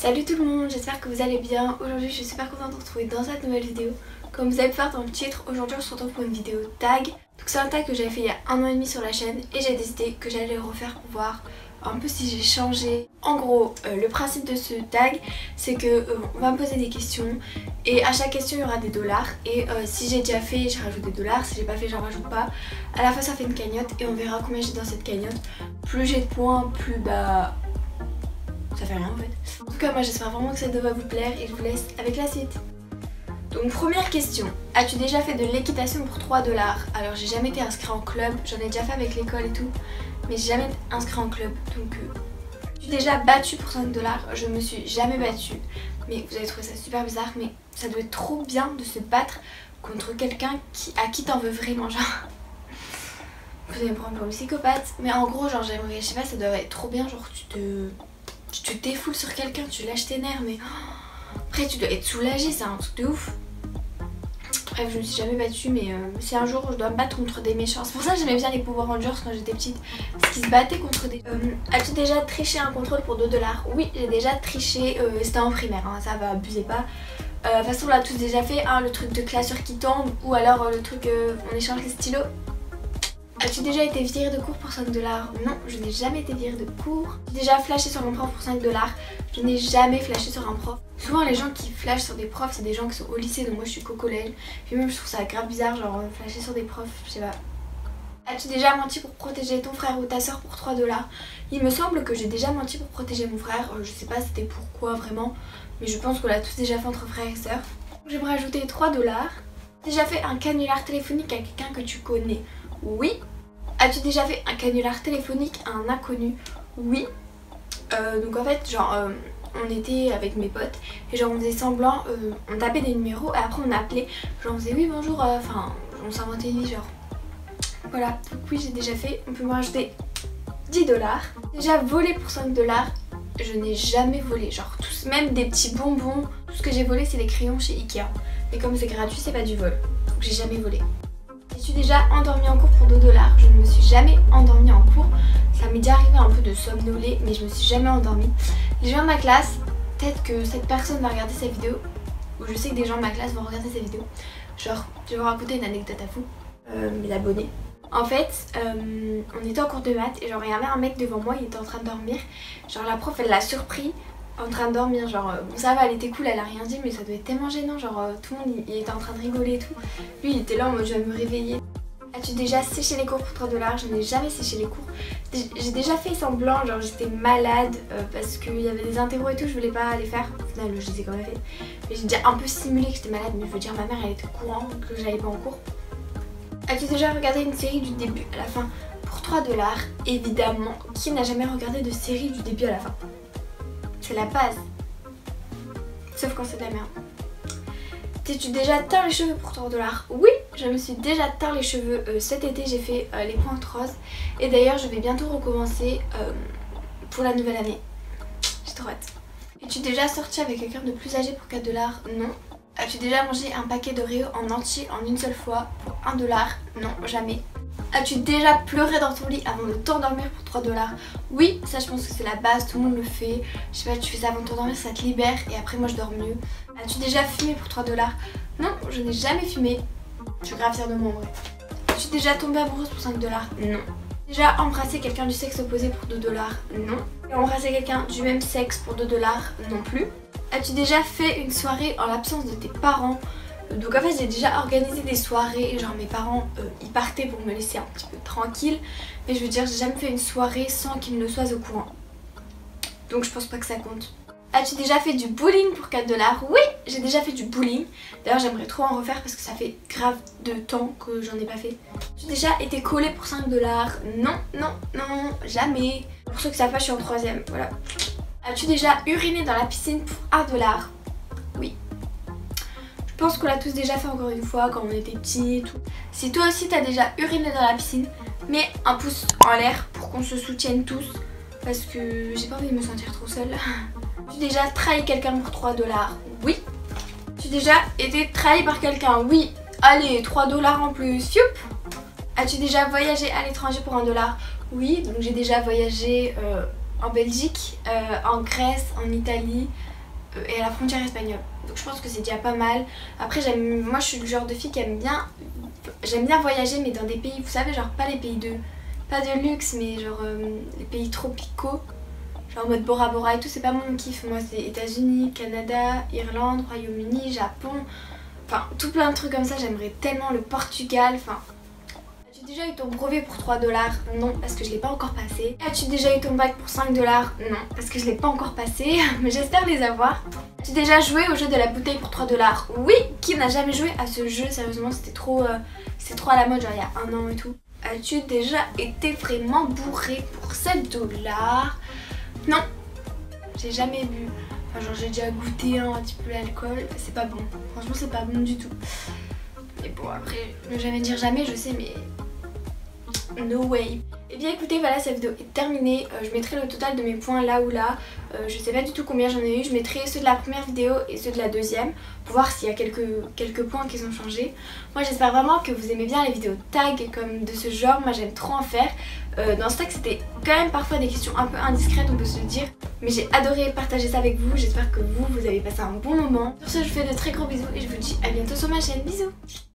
Salut tout le monde, j'espère que vous allez bien. Aujourd'hui je suis super contente de vous retrouver dans cette nouvelle vidéo. Comme vous avez pu voir dans le titre, aujourd'hui on se retrouve pour une vidéo tag. Donc c'est un tag que j'avais fait il y a 1 an et demi sur la chaîne et j'ai décidé que j'allais le refaire pour voir un peu si j'ai changé. En gros, le principe de ce tag c'est que on va me poser des questions et à chaque question il y aura des dollars et si j'ai déjà fait je rajoute des dollars, si j'ai pas fait j'en rajoute pas. À la fin ça fait une cagnotte et on verra combien j'ai dans cette cagnotte. Plus j'ai de points, plus bah ça fait rien en fait. En tout cas moi j'espère vraiment que ça devrait vous plaire et je vous laisse avec la suite. Donc première question, as-tu déjà fait de l'équitation pour 3 $? Alors j'ai jamais été inscrit en club, j'en ai déjà fait avec l'école et tout, mais j'ai jamais été inscrit en club. Donc je suis déjà battue pour 5 $, je me suis jamais battue. Mais vous allez trouver ça super bizarre, mais ça doit être trop bien de se battre contre quelqu'un à qui t'en veux vraiment, genre. Vous allez me prendre pour une psychopathe, mais en gros genre j'aimerais, je sais pas, ça doit être trop bien, genre tu te défoules sur quelqu'un, tu lâches tes nerfs, mais après tu dois être soulagée, c'est un truc de ouf. Bref, je me suis jamais battue, mais si un jour je dois me battre contre des méchants, c'est pour ça que j'aimais bien les Power Rangers quand j'étais petite, parce qu'ils se battaient contre des... As-tu déjà triché un contrôle pour 2 $? Oui, j'ai déjà triché, c'était en primaire, hein, ça va, abusez pas. De toute façon on l'a tous déjà fait, hein, le truc de classeur qui tombe, ou alors le truc on échange les stylos. As-tu déjà été virée de cours pour 5 $? Non, je n'ai jamais été virée de cours. J'ai déjà flashé sur un prof pour 5 $. Je n'ai jamais flashé sur un prof. Souvent les gens qui flashent sur des profs, c'est des gens qui sont au lycée, donc moi je suis qu'au collège. Puis même je trouve ça grave bizarre, genre flasher sur des profs, je sais pas. As-tu déjà menti pour protéger ton frère ou ta soeur pour 3 $? Il me semble que j'ai déjà menti pour protéger mon frère. Je sais pas c'était pourquoi vraiment, mais je pense qu'on l'a tous déjà fait entre frères et sœurs. J'aimerais ajouter 3 $. Déjà fait un canular téléphonique à quelqu'un que tu connais? Oui. As-tu déjà fait un canular téléphonique à un inconnu? Oui. Donc en fait genre on était avec mes potes et genre on faisait semblant, on tapait des numéros et après on appelait, genre on faisait oui bonjour, enfin on s'inventait une vie genre. Voilà, donc oui j'ai déjà fait, on peut me rajouter 10 $. Déjà volé pour 5 $, je n'ai jamais volé, genre tous, même des petits bonbons, tout ce que j'ai volé c'est les crayons chez Ikea. Mais comme c'est gratuit c'est pas du vol, donc j'ai jamais volé. Je suis déjà endormie en cours pour 2 $. Je ne me suis jamais endormie en cours. Ça m'est déjà arrivé un peu de somnoler, mais je me suis jamais endormie. Les gens de ma classe, peut-être que cette personne va regarder cette vidéo, ou je sais que des gens de ma classe vont regarder cette vidéo. Genre, je vais vous raconter une anecdote à vous, mes abonnés. En fait, on était en cours de maths et genre il y avait un mec devant moi, il était en train de dormir. Genre la prof, elle l'a surpris en train de dormir, genre bon ça va, elle était cool, elle a rien dit, mais ça devait être tellement gênant, genre tout le monde il était en train de rigoler et tout. Lui il était là en mode je vais me réveiller. As-tu déjà séché les cours pour 3 $? Je n'ai jamais séché les cours. J'ai déjà fait semblant, genre j'étais malade parce qu'il y avait des interros et tout, je voulais pas les faire. Au final je les ai quand même fait. Mais j'ai déjà un peu simulé que j'étais malade, mais je veux dire ma mère elle était au courant que j'allais pas en cours. As-tu déjà regardé une série du début à la fin pour 3 $? Évidemment, qui n'a jamais regardé de série du début à la fin? C'est la base. Sauf quand c'est de la merde. T'es-tu déjà teint les cheveux pour 3 $? Oui, je me suis déjà teint les cheveux cet été, j'ai fait les pointes roses. Et d'ailleurs je vais bientôt recommencer pour la nouvelle année. J'ai trop hâte. Es-tu déjà sorti avec quelqu'un de plus âgé pour 4 $? Non. As-tu déjà mangé un paquet d'Oreo en entier en une seule fois pour 1 $? Non, jamais. As-tu déjà pleuré dans ton lit avant de t'endormir pour 3 $? Oui, ça je pense que c'est la base, tout le monde le fait. Je sais pas, tu fais ça avant de t'endormir, ça te libère et après moi je dors mieux. As-tu déjà fumé pour 3 $? Non, je n'ai jamais fumé. Je suis grave fière de moi en vrai. As-tu déjà tombé amoureuse pour 5 $? Non. Déjà embrassé quelqu'un du sexe opposé pour 2 $? Non. Et embrassé quelqu'un du même sexe pour 2 $? Non plus. As-tu déjà fait une soirée en l'absence de tes parents? Donc en fait j'ai déjà organisé des soirées, genre mes parents ils partaient pour me laisser un petit peu tranquille. Mais je veux dire j'ai jamais fait une soirée sans qu'ils ne soient au courant. Donc je pense pas que ça compte. As-tu déjà fait du bowling pour 4 $? Oui, j'ai déjà fait du bowling. D'ailleurs j'aimerais trop en refaire parce que ça fait grave de temps que j'en ai pas fait. J'ai déjà été collée pour 5 $? Non, non, non, jamais. Pour ceux qui savent pas je suis en 3ème, voilà. As-tu déjà uriné dans la piscine pour 1 $? Oui. Je pense qu'on l'a tous déjà fait encore une fois quand on était petits et tout. Si toi aussi t'as déjà uriné dans la piscine, mets un pouce en l'air pour qu'on se soutienne tous. Parce que j'ai pas envie de me sentir trop seule. As-tu déjà trahi quelqu'un pour 3 $? Oui. As-tu déjà été trahi par quelqu'un? Oui. Allez, 3 $ en plus. Youp. As-tu déjà voyagé à l'étranger pour 1 $? Oui, donc j'ai déjà voyagé en Belgique, en Grèce, en Italie, et à la frontière espagnole. Donc je pense que c'est déjà pas mal. Après moi je suis le genre de fille qui j'aime bien voyager, mais dans des pays, vous savez, genre pas de luxe, mais genre les pays tropicaux. Genre en mode Bora Bora et tout, c'est pas mon kiff. Moi c'est États-Unis, Canada, Irlande, Royaume-Uni, Japon. Enfin tout plein de trucs comme ça, j'aimerais tellement le Portugal. Enfin, as-tu déjà eu ton brevet pour 3 $? Non, parce que je l'ai pas encore passé. As-tu déjà eu ton bac pour 5 $? Non, parce que je l'ai pas encore passé, mais j'espère les avoir. As-tu déjà joué au jeu de la bouteille pour 3 $? Oui, qui n'a jamais joué à ce jeu? Sérieusement, c'était trop à la mode, genre il y a 1 an et tout. As-tu déjà été vraiment bourré pour 7 $? Non, j'ai jamais bu. Enfin, genre j'ai déjà goûté un petit peu l'alcool, c'est pas bon. Franchement, c'est pas bon du tout. Et bon, après, ne jamais dire jamais, je sais, mais no way. Et bien écoutez, voilà, cette vidéo est terminée. Je mettrai le total de mes points là ou là. Je sais pas du tout combien j'en ai eu. Je mettrai ceux de la première vidéo et ceux de la deuxième pour voir s'il y a quelques points qui ont changé. Moi j'espère vraiment que vous aimez bien les vidéos tag comme de ce genre. Moi j'aime trop en faire. Dans ce tag c'était quand même parfois des questions un peu indiscrètes, on peut se le dire. Mais j'ai adoré partager ça avec vous. J'espère que vous avez passé un bon moment. Sur ce, je vous fais de très gros bisous et je vous dis à bientôt sur ma chaîne. Bisous.